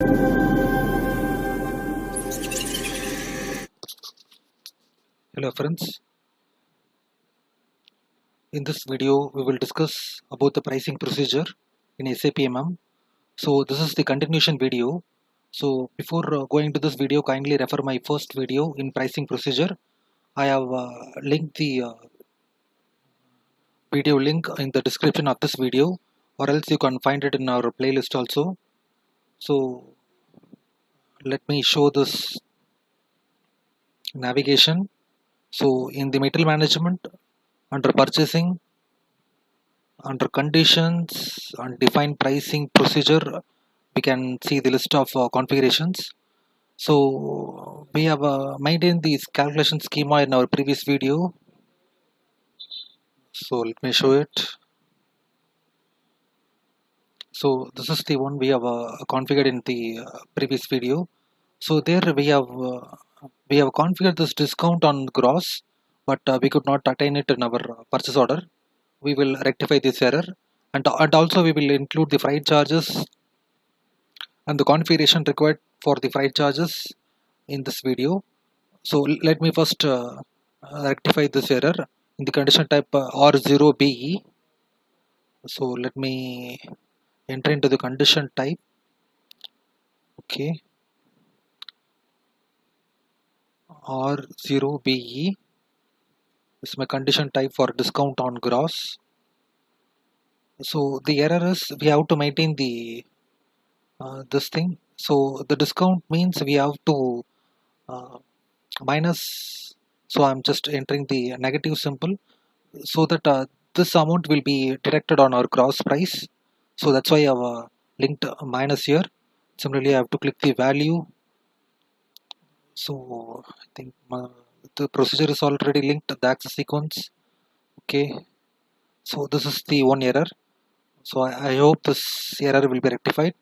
Hello friends, in this video we will discuss about the pricing procedure in SAP MM. So this is the continuation video. So before going to this video, kindly refer my first video in pricing procedure. I have linked the video link in the description of this video, or else you can find it in our playlist also. So let me show this navigation. So in the material management, under purchasing, under conditions and define pricing procedure, we can see the list of configurations. So we have maintained this calculation schema in our previous video. So let me show it. So this is the one we have configured in the previous video. So there we have configured this discount on gross, but we could not attain it in our purchase order. We will rectify this error, and also we will include the freight charges and the configuration required for the freight charges in this video. So let me first rectify this error in the condition type R0BE. So let me enter into the condition type. Okay, R0BE is my condition type for discount on gross. So the error is we have to maintain the this thing. So the discount means we have to minus. So I'm just entering the negative symbol so that this amount will be deducted on our gross price. So that's why I have linked minus here. Similarly, I have to click the value. So I think the procedure is already linked to the access sequence. Okay, so this is the one error. So I hope this error will be rectified.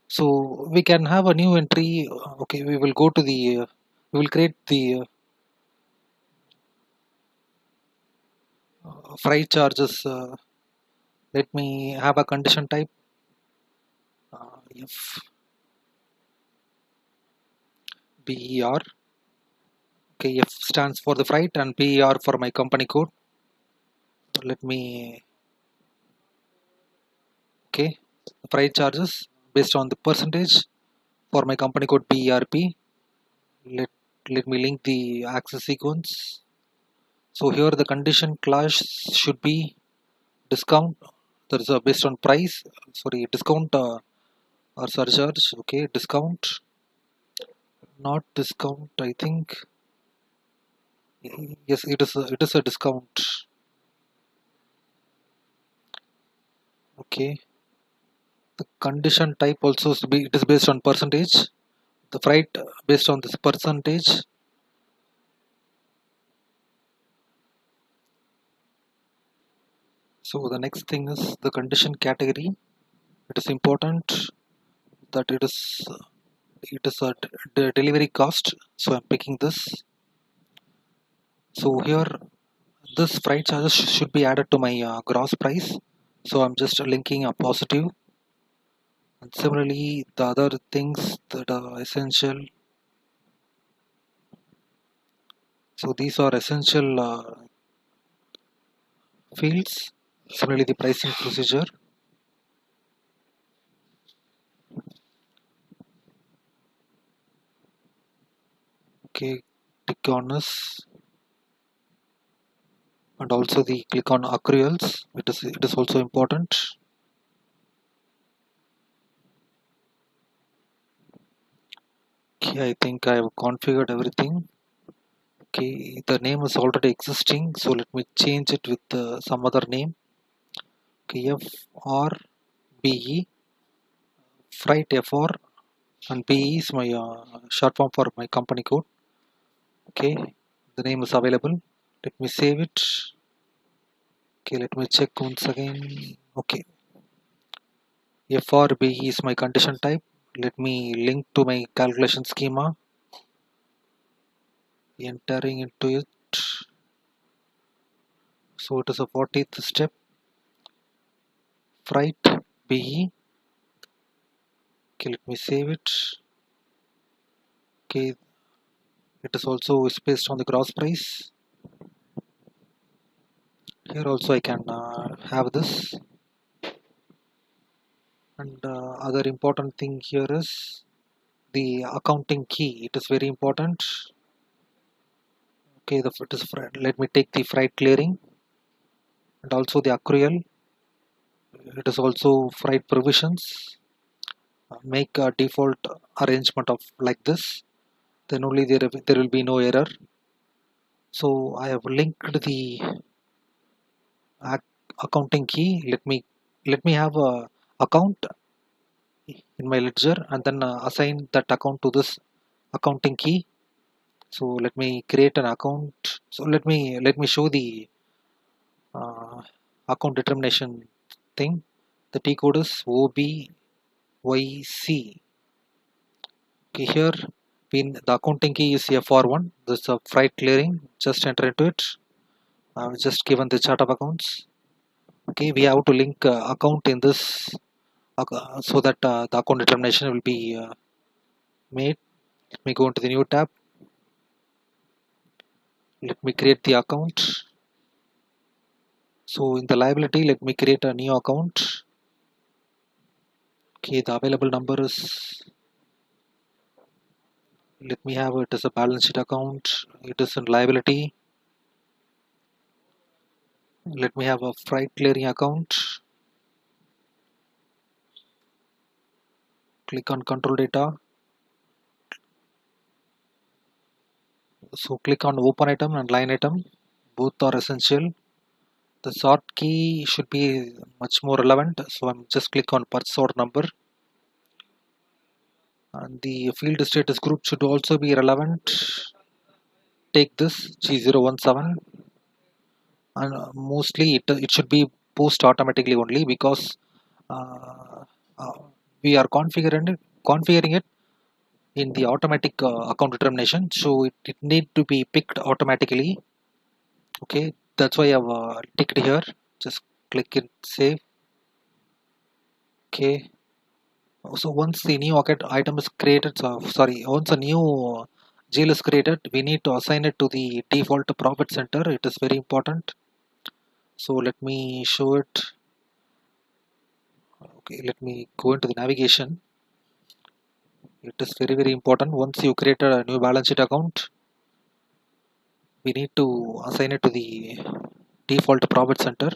So we can have a new entry. Okay, we will go to the we will create the freight charges. Let me have a condition type. If BER. Okay, F stands for the freight and BER for my company code. Let me. Okay, freight charges based on the percentage for my company code BERP. Let me link the access sequence. So here the condition class should be discount. That is based on price. Sorry, discount or surcharge. Okay, discount. Not discount. I think. Yes, it is. It is a discount. Okay. The condition type also it is based on percentage. The freight based on this percentage. So the next thing is the condition category. It is important that it is a delivery cost. So I'm picking this. So here this freight charges should be added to my gross price. So I'm just linking a positive. And similarly, the other things that are essential. So these are essential fields. Similarly, the pricing procedure. Okay, click on this, and also the click on accruals. It is also important. Okay, I think I have configured everything. Okay, the name is already existing, so let me change it with some other name. Okay, FRBE, freight FR, and BE is my short form for my company code. Okay, the name is available. Let me save it. Okay, let me check once again. Okay, FRBE is my condition type. Let me link to my calculation schema. Entering into it. So it is a 40th step. Freight BE. Okay, let me save it. Okay, it is also based on the gross price. Here also I can have this. And other important thing here is the accounting key. It is very important. Okay, let me take the freight clearing and also the accrual. It is also freight provisions. Make a default arrangement of like this. Then only there will be no error. So I have linked the accounting key. Let me have a account in my ledger and then assign that account to this accounting key. So let me create an account. So let me show the uh, account determination thing. The T code is OBYC. Okay, here the accounting key is FR1. This is a freight clearing. Just enter into it. I've just given the chart of accounts. Okay, we have to link account in this so that the account determination will be made. Let me go into the new tab. Let me create the account. So in the liability, let me create a new account. Okay, the available number is, let me have it as a balance sheet account. It is in liability. Let me have a freight clearing account. Click on control data. So click on open item and line item. Both are essential. The sort key should be much more relevant. So I'm just click on purchase order number. And the field status group should also be relevant. Take this G017 and mostly it should be post automatically only because uh, uh, we are configuring it in the automatic account determination, so it need to be picked automatically. Okay, that's why I've ticked here. Just click it, save. Okay, so once the new item is created, once a new GL is created, we need to assign it to the default profit center. It is very important. So let me show it. Okay, let me go into the navigation. It is very important. Once you create a new balance sheet account, we need to assign it to the default profit center.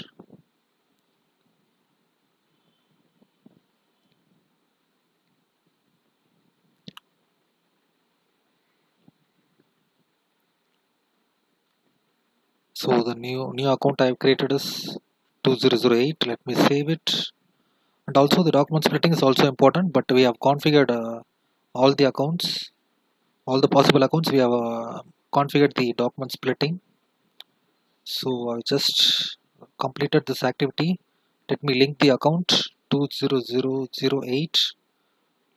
So the new account I have created is 2008. Let me save it. And also the document splitting is also important, but we have configured all the accounts, all the possible accounts. We have configured the document splitting. So I just completed this activity. Let me link the account 20008.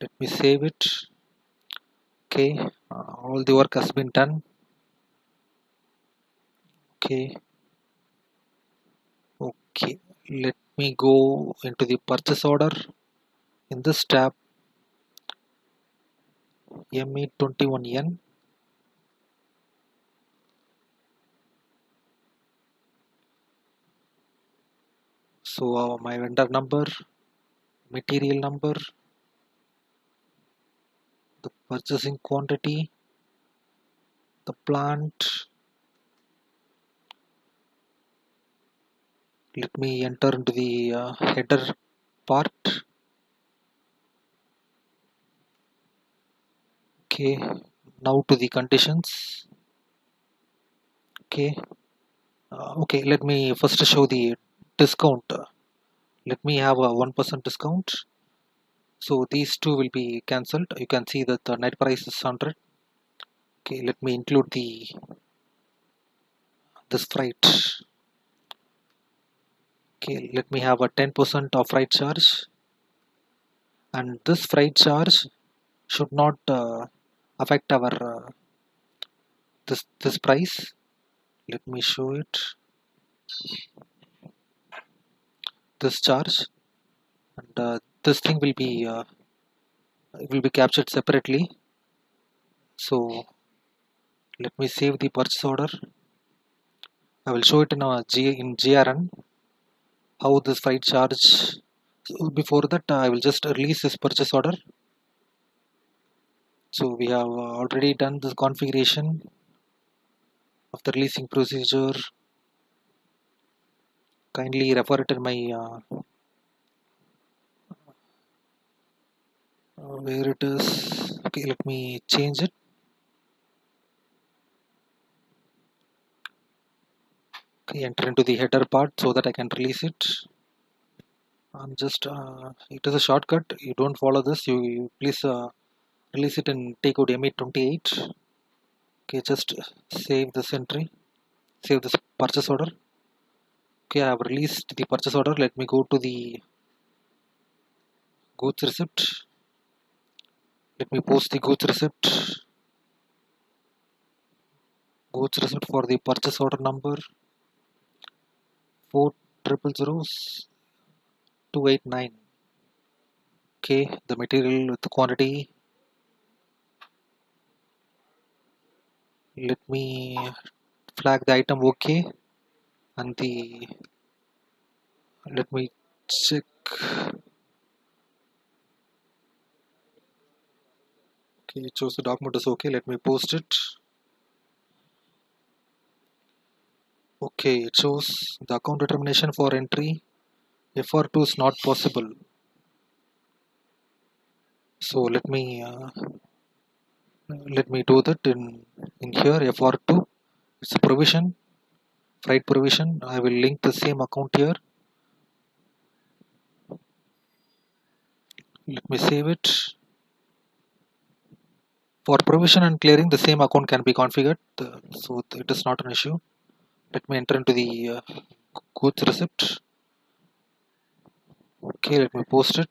Let me save it. Okay, all the work has been done. Okay, let me go into the purchase order. In this tab, ME21N. So my vendor number, material number, the purchasing quantity, the plant. Let me enter into the header part. Okay, now to the conditions. Okay, let me first show the discount. Let me have a 1% discount. So these two will be cancelled. You can see that the net price is 100. Okay, let me include this freight. Okay, let me have a 10% of freight charge, and this freight charge should not affect our this price. Let me show it. This charge, and this thing will be it will be captured separately. So let me save the purchase order. I will show it in in GRN how this freight charge. So before that, I will just release this purchase order. So we have already done this configuration of the releasing procedure. Kindly refer it in my where it is. Okay, let me change it. Okay, enter into the header part so that I can release it. I'm just it is a shortcut. You don't follow this. You please release it in T code M828. Okay, just save this entry. Save this purchase order. Okay, I have released the purchase order. Let me go to the goods receipt. Let me post the goods receipt. Goods receipt for the purchase order number 4000289. Okay, the material with the quantity. Let me flag the item okay, and the let me check. Okay, it shows the document is okay. Let me post it. Okay, it shows the account determination for entry FR2 is not possible. So let me do that in here. FR2, it's a provision, freight provision. I will link the same account here. Let me save it. For provision and clearing, the same account can be configured, so it is not an issue. Let me enter into the goods receipt. Okay, let me post it.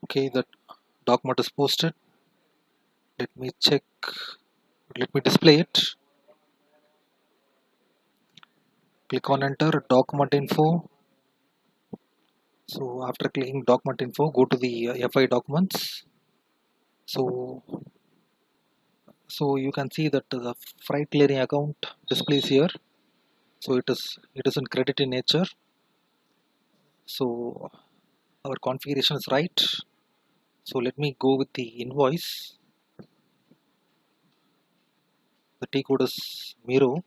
Okay, that document is posted. Let me check. Let me display it. Click on enter document info. So after clicking document info, go to the FI documents. So you can see that the freight clearing account displays here. So it is in credit in nature. So our configuration is right. So let me go with the invoice. The T code is Miro.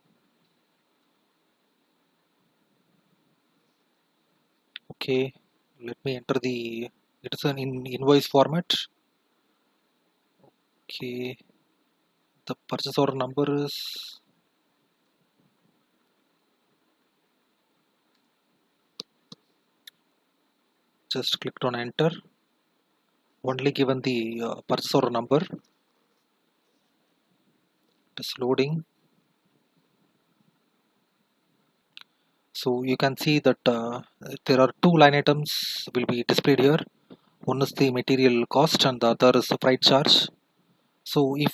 Okay, let me enter the. It is an invoice format. Okay, the purchase order number is. Just clicked on enter. Only given the purchase order number. It is loading. So you can see that there are two line items will be displayed here. One is the material cost and the other is the freight charge. So if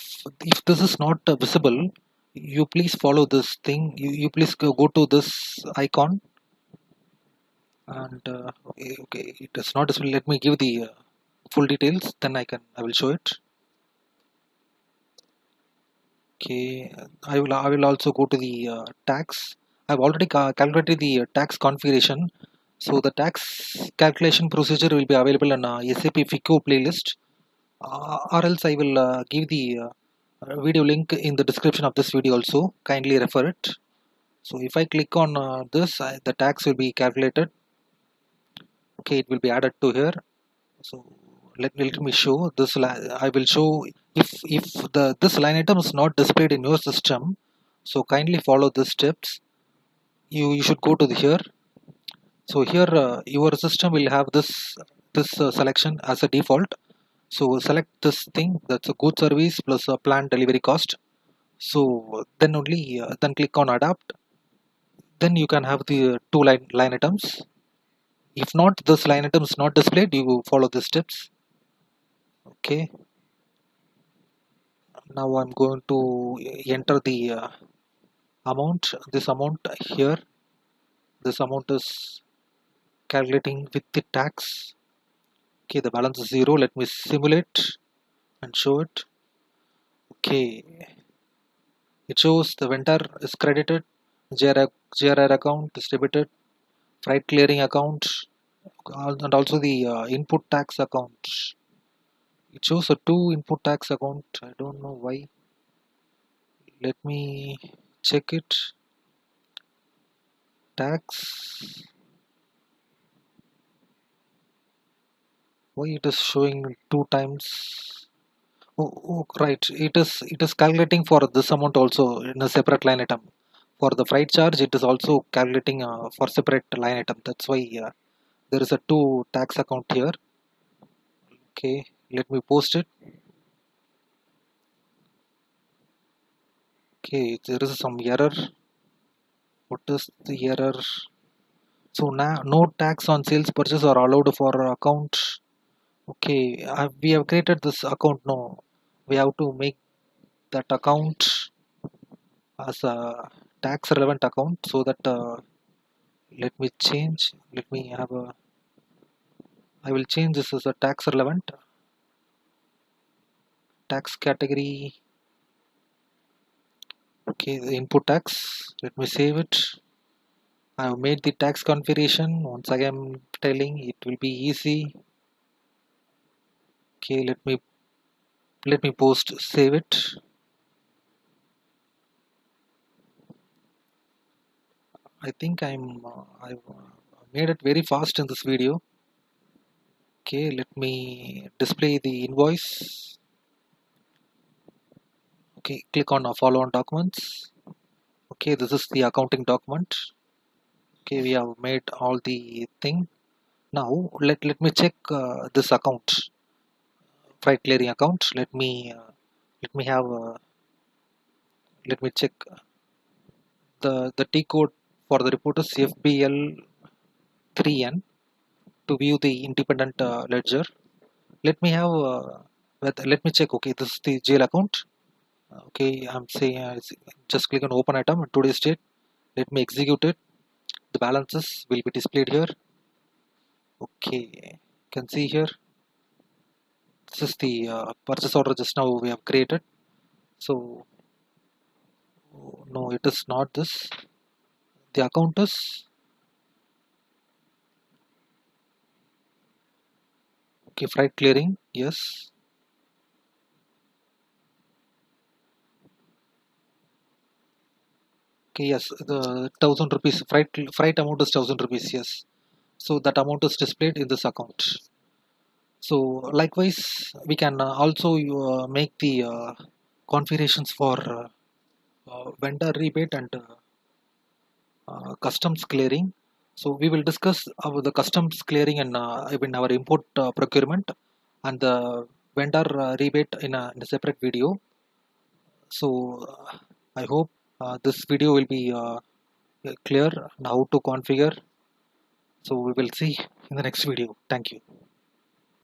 this is not visible, you please follow this thing. You please go to this icon and okay, it is not visible. Let me give the full details. Then I will show it. Okay, I will also go to the tax. I've already calculated the tax configuration. So the tax calculation procedure will be available on SAP FICO playlist, or else I will give the video link in the description of this video also. Kindly refer it. So if I click on this, the tax will be calculated. Okay, it will be added to here. So let me show this. I will show if this line item is not displayed in your system. So kindly follow the steps. You should go to here. So here your system will have this selection as a default. So select this thing, that's a good service plus a planned delivery cost. So then only then click on adapt. Then you can have the two line items. If not, this line item is not displayed, you follow the steps. Okay. Now I'm going to enter the amount, this amount here, this amount is calculating with the tax. Okay, the balance is 0. Let me simulate and show it. Okay, it shows the vendor is credited, GRR account is debited, freight clearing account, and also the input tax account. It shows a 2 input tax account. I don't know why. Let me check it. Tax. Why it is showing 2 times? Oh, right. It is calculating for this amount also in a separate line item. For the freight charge, it is also calculating for separate line item. That's why there is a 2 tax account here. Okay, let me post it. Okay, there is some error. What is the error? So now no tax on sales purchase are allowed for account. Okay, we have created this account. No, we have to make that account as a tax relevant account, so that let me change. Let me have a. I will change this as a tax relevant tax category. Okay, the input tax. Let me save it. I have made the tax configuration. Once again, telling it will be easy. Okay, let me post, save it. I think I've made it very fast in this video. Okay, let me display the invoice. Okay, click on follow on documents. Okay, this is the accounting document. Okay, we have made all the thing. Now let me check this account, freight clearing account. Let me have let me check the T code for the report is FBL3N to view the independent ledger. Let me have let me check. Okay, this is the GL account. Okay, I'm saying just click on open item and today's date. Let me execute it. The balances will be displayed here. Okay, you can see here. This is the purchase order just now we have created. So no, it is not this. The account is okay. Freight clearing, yes. Okay, yes. The 1,000 rupees freight amount is 1,000 rupees. Yes. So that amount is displayed in this account. So likewise, we can also make the configurations for vendor rebate and customs clearing. So we will discuss about the customs clearing and in our import procurement, and the vendor rebate in a separate video. So I hope this video will be clear on how to configure. So we will see in the next video. Thank you.